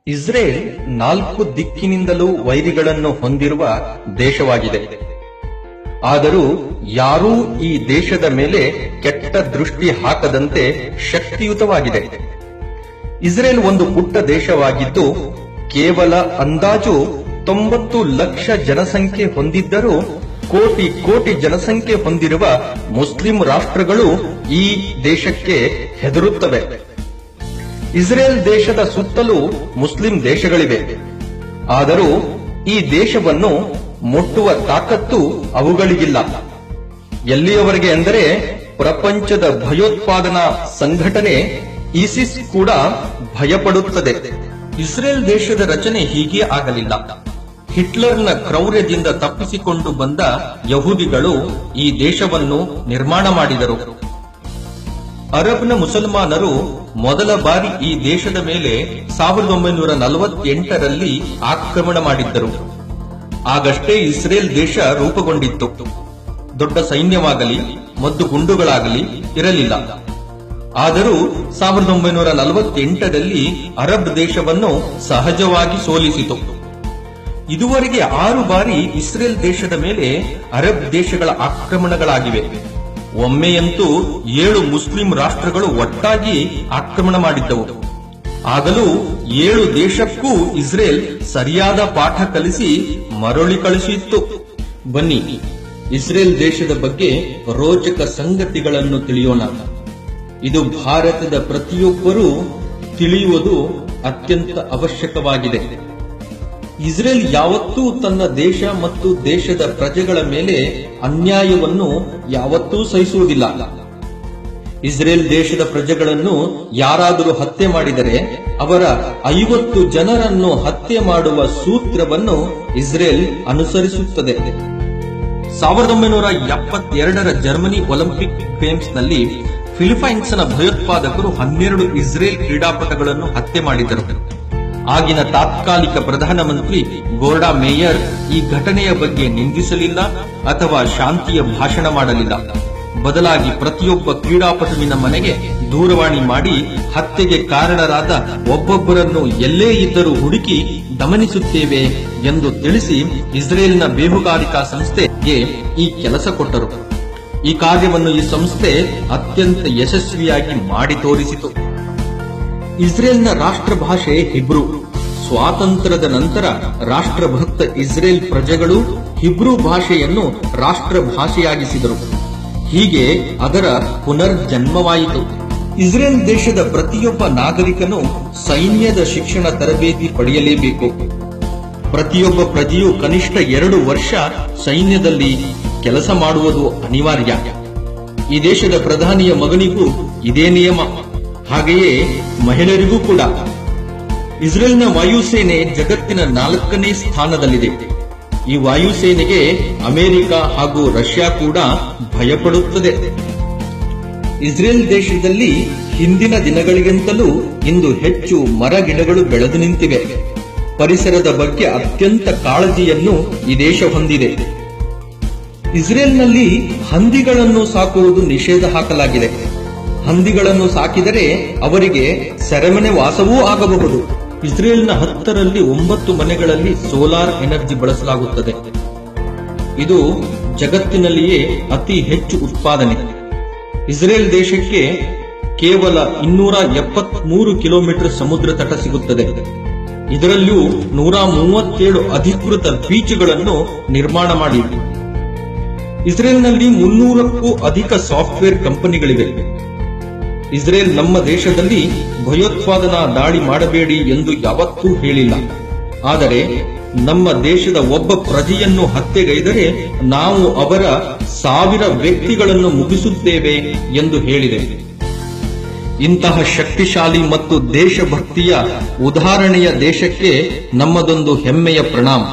Israel 4 ದಿಕ್ಕಿನಿಂದಲೂ ವೈರಿಗಳನ್ನು ಹೊಂದಿರುವ ದೇಶವಾಗಿದೆ. ಆದರೂ ಯಾರೂ ಈ ದೇಶದ ಮೇಲೆ ಕೆಟ್ಟ ದೃಷ್ಟಿ ಹಾಕದಂತೆ ಶಕ್ತಿಯುತವಾಗಿದೆ. ಇಸ್ರೇಲ್ ಒಂದು ಪುಟ್ಟ ದೇಶವಾಗಿದ್ದು ಕೇವಲ ಅಂದಾಜು 90 ಲಕ್ಷ ಜನಸಂಖ್ಯೆ ಹೊಂದಿದ್ದರೂ ಕೋಟಿ ಕೋಟಿ ಜನಸಂಖ್ಯೆ ಹೊಂದಿರುವ ಮುಸ್ಲಿಂ ರಾಷ್ಟ್ರಗಳು ಈ ದೇಶಕ್ಕೆ ಹೆದರುತ್ತವೆ. ಇಸ್ರೇಲ್ ದೇಶದ ಸುತ್ತಲೂ ಮುಸ್ಲಿಂ ದೇಶಗಳಿವೆ. ಆದರೂ ಈ ದೇಶವನ್ನು ಮುಟ್ಟುವ ತಾಕತ್ತು ಅವುಗಳಿಗಿಲ್ಲ. ಎಲ್ಲಿಯವರೆಗೆ ಎಂದರೆ ಪ್ರಪಂಚದ ಭಯೋತ್ಪಾದನಾ ಸಂಘಟನೆ ಇಸಿಸ್ ಕೂಡ ಭಯಪಡುತ್ತದೆ. ಇಸ್ರೇಲ್ ದೇಶದ ರಚನೆ ಹೀಗೆ ಆಗಲಿಲ್ಲ. ಹಿಟ್ಲರ್ನ ಕ್ರೌರ್ಯದಿಂದ ತಪ್ಪಿಸಿಕೊಂಡು ಬಂದ ಯಹೂದಿಗಳು ಈ ದೇಶವನ್ನು ನಿರ್ಮಾಣ ಮಾಡಿದರು. ಅರಬ್ನ ಮುಸಲ್ಮಾನರು ಮೊದಲ ಬಾರಿ ಈ ದೇಶದ ಮೇಲೆ 1948ರಲ್ಲಿ ಆಕ್ರಮಣ ಮಾಡಿದ್ದರು. ಆಗಷ್ಟೇ ಇಸ್ರೇಲ್ ದೇಶ ರೂಪುಗೊಂಡಿತ್ತು. ದೊಡ್ಡ ಸೈನ್ಯವಾಗಲಿ ಮದ್ದು ಗುಂಡುಗಳಾಗಲಿ ಇರಲಿಲ್ಲ. ಆದರೂ 1948ರಲ್ಲಿ ಅರಬ್ ದೇಶವನ್ನು ಸಹಜವಾಗಿ ಸೋಲಿಸಿತು. ಇದುವರೆಗೆ 6 ಬಾರಿ ಇಸ್ರೇಲ್ ದೇಶದ ಮೇಲೆ ಅರಬ್ ದೇಶಗಳ ಆಕ್ರಮಣಗಳಾಗಿವೆ. ಒಮ್ಮೆಯಂತೂ 7 ಮುಸ್ಲಿಂ ರಾಷ್ಟ್ರಗಳು ಒಟ್ಟಾಗಿ ಆಕ್ರಮಣ ಮಾಡಿದ್ದವು. ಆಗಲೂ 7 ದೇಶಕ್ಕೂ ಇಸ್ರೇಲ್ ಸರಿಯಾದ ಪಾಠ ಕಲಿಸಿ ಮರಳಿ ಕಳಿಸಿತ್ತು. ಬನ್ನಿ, ಇಸ್ರೇಲ್ ದೇಶದ ಬಗ್ಗೆ ರೋಚಕ ಸಂಗತಿಗಳನ್ನು ತಿಳಿಯೋಣ. ಇದು ಭಾರತದ ಪ್ರತಿಯೊಬ್ಬರೂ ತಿಳಿಯುವುದು ಅತ್ಯಂತ ಅವಶ್ಯಕವಾಗಿದೆ. ಇಸ್ರೇಲ್ ಯಾವತ್ತೂ ತನ್ನ ದೇಶ ಮತ್ತು ದೇಶದ ಪ್ರಜೆಗಳ ಮೇಲೆ ಅನ್ಯಾಯವನ್ನು ಯಾವತ್ತೂ ಸಹಿಸುವುದಿಲ್ಲ. ಇಸ್ರೇಲ್ ದೇಶದ ಪ್ರಜೆಗಳನ್ನು ಯಾರಾದರೂ ಹತ್ಯೆ ಮಾಡಿದರೆ ಅವರ 50 ಜನರನ್ನು ಹತ್ಯೆ ಮಾಡುವ ಸೂತ್ರವನ್ನು ಇಸ್ರೇಲ್ ಅನುಸರಿಸುತ್ತದೆ. 1972ರ ಜರ್ಮನಿ ಒಲಿಂಪಿಕ್ ಗೇಮ್ಸ್ನಲ್ಲಿ ಫಿಲಿಪೈನ್ಸ್ನ ಭಯೋತ್ಪಾದಕರು 12 ಇಸ್ರೇಲ್ ಕ್ರೀಡಾಪಟುಗಳನ್ನು ಹತ್ಯೆ ಮಾಡಿದರು. ಆಗಿನ ತಾತ್ಕಾಲಿಕ ಪ್ರಧಾನಮಂತ್ರಿ ಗೋರ್ಡಾ ಮೇಯರ್ ಈ ಘಟನೆಯ ಬಗ್ಗೆ ನಿಂದಿಸಲಿಲ್ಲ ಅಥವಾ ಶಾಂತಿಯ ಭಾಷಣ ಮಾಡಲಿಲ್ಲ. ಬದಲಾಗಿ ಪ್ರತಿಯೊಬ್ಬ ಕ್ರೀಡಾಪಟುವಿನ ಮನೆಗೆ ದೂರವಾಣಿ ಮಾಡಿ ಹತ್ಯೆಗೆ ಕಾರಣರಾದ ಒಬ್ಬೊಬ್ಬರನ್ನು ಎಲ್ಲೇ ಇದ್ದರೂ ಹುಡುಕಿ ದಮನಿಸುತ್ತೇವೆ ಎಂದು ತಿಳಿಸಿ ಇಸ್ರೇಲ್ನ ಬೇಹುಗಾರಿಕಾ ಸಂಸ್ಥೆಗೆ ಈ ಕೆಲಸ ಕೊಟ್ಟರು. ಈ ಕಾರ್ಯವನ್ನು ಈ ಸಂಸ್ಥೆ ಅತ್ಯಂತ ಯಶಸ್ವಿಯಾಗಿ ಮಾಡಿ ತೋರಿಸಿತು. ಇಸ್ರೇಲ್ನ ರಾಷ್ಟ್ರ ಭಾಷೆ ಹಿಬ್ರೂ. ಸ್ವಾತಂತ್ರ್ಯದ ನಂತರ ರಾಷ್ಟ್ರಭಕ್ತ ಇಸ್ರೇಲ್ ಪ್ರಜೆಗಳು ಹಿಬ್ರೂ ಭಾಷೆಯನ್ನು ರಾಷ್ಟ್ರ ಭಾಷೆಯಾಗಿಸಿದರು. ಹೀಗೆ ಅದರ ಪುನರ್ಜನ್ಮವಾಯಿತು. ಇಸ್ರೇಲ್ ದೇಶದ ಪ್ರತಿಯೊಬ್ಬ ನಾಗರಿಕನು ಸೈನ್ಯದ ಶಿಕ್ಷಣ ತರಬೇತಿ ಪಡೆಯಲೇಬೇಕು. ಪ್ರತಿಯೊಬ್ಬ ಪ್ರಜೆಯು ಕನಿಷ್ಠ 2 ವರ್ಷ ಸೈನ್ಯದಲ್ಲಿ ಕೆಲಸ ಮಾಡುವುದು ಅನಿವಾರ್ಯ. ಈ ದೇಶದ ಪ್ರಧಾನಿಯ ಮಗನಿಗೂ ಇದೇ ನಿಯಮ. ಹಾಗೆಯೇ ಮಹಿಳೆಯರಿಗೂ ಕೂಡ. ಇಸ್ರೇಲ್ನ ವಾಯುಸೇನೆ ಜಗತ್ತಿನ 4ನೇ ಸ್ಥಾನದಲ್ಲಿದೆ. ಈ ವಾಯುಸೇನೆಗೆ ಅಮೆರಿಕ ಹಾಗೂ ರಷ್ಯಾ ಕೂಡ ಭಯಪಡುತ್ತದೆ. ಇಸ್ರೇಲ್ ದೇಶದಲ್ಲಿ ಹಿಂದಿನ ದಿನಗಳಿಗಿಂತಲೂ ಇಂದು ಹೆಚ್ಚು ಮರ ಗಿಡಗಳು ಬೆಳೆದು ನಿಂತಿವೆ. ಪರಿಸರದ ಬಗ್ಗೆ ಅತ್ಯಂತ ಕಾಳಜಿಯನ್ನು ಈ ದೇಶ ಹೊಂದಿದೆ. ಇಸ್ರೇಲ್ನಲ್ಲಿ ಹಂದಿಗಳನ್ನು ಸಾಕುವುದು ನಿಷೇಧ ಹಾಕಲಾಗಿದೆ. ಹಂದಿಗಳನ್ನು ಸಾಕಿದರೆ ಅವರಿಗೆ ಸೆರೆಮನೆ ವಾಸವೂ ಆಗಬಹುದು. ಇಸ್ರೇಲ್ನ 10ರಲ್ಲಿ 9 ಮನೆಗಳಲ್ಲಿ ಸೋಲಾರ್ ಎನರ್ಜಿ ಬಳಸಲಾಗುತ್ತದೆ. ಇದು ಜಗತ್ತಿನಲ್ಲಿಯೇ ಅತಿ ಹೆಚ್ಚು ಉತ್ಪಾದನೆ. ಇಸ್ರೇಲ್ ದೇಶಕ್ಕೆ ಕೇವಲ 273 ಕಿಲೋಮೀಟರ್ ಸಮುದ್ರ ತಟ ಸಿಗುತ್ತದೆ. ಇದರಲ್ಲೂ 137 ಅಧಿಕೃತ ಬೀಚ್ಗಳನ್ನು ನಿರ್ಮಾಣ ಮಾಡಿದೆ. ಇಸ್ರೇಲ್ನಲ್ಲಿ 300ಕ್ಕೂ ಅಧಿಕ ಸಾಫ್ಟ್ವೇರ್ ಕಂಪನಿಗಳಿವೆ. ಇಸ್ರೇಲ್ ನಮ್ಮ ದೇಶದಲ್ಲಿ ಭಯೋತ್ಪಾದನಾ ದಾಳಿ ಮಾಡಬೇಡಿ ಎಂದು ಯಾವತ್ತೂ ಹೇಳಿಲ್ಲ. ಆದರೆ ನಮ್ಮ ದೇಶದ ಒಬ್ಬ ಪ್ರಜೆಯನ್ನು ಹತ್ಯೆಗೈದರೆ ನಾವು ಅವರ 1000 ವ್ಯಕ್ತಿಗಳನ್ನು ಮುಗಿಸುತ್ತೇವೆ ಎಂದು ಹೇಳಿದೆ. ಇಂತಹ ಶಕ್ತಿಶಾಲಿ ಮತ್ತು ದೇಶಭಕ್ತಿಯ ಉದಾಹರಣೆಯ ದೇಶಕ್ಕೆ ನಮ್ಮದೊಂದು ಹೆಮ್ಮೆಯ ಪ್ರಣಾಮ.